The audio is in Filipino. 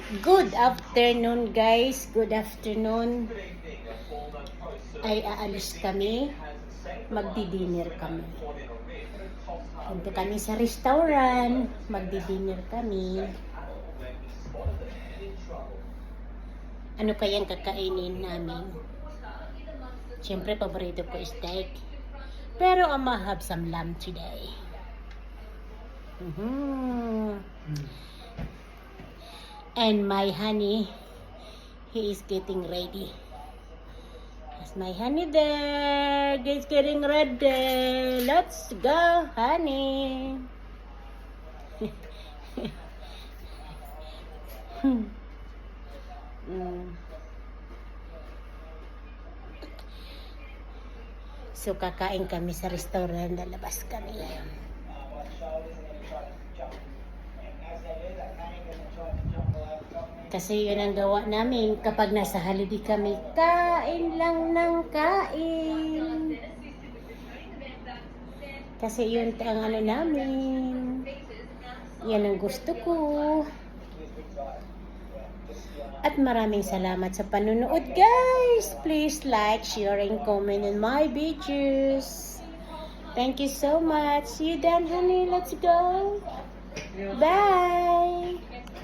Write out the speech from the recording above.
Good afternoon guys, good afternoon. Ay aalis kami, magdi-dinner kami. Punta kami sa restaurant, magdi-dinner kami. Ano kayang kakainin namin? Siyempre, paborito ko is steak. Pero I'm gonna have some lamb today. And my honey, he is getting ready. That's my honey there. He's getting ready. Let's go, honey. So, kakain kami sa restaurant. Lalabas kami. Kasi yun ang gawa namin kapag nasa holiday kami, kain lang ng kain. Kasi yun ang ano namin. Yan ang gusto ko. At maraming salamat sa panunood guys. Please like, share, and comment on my videos. Thank you so much. See you then, honey. Let's go. Bye.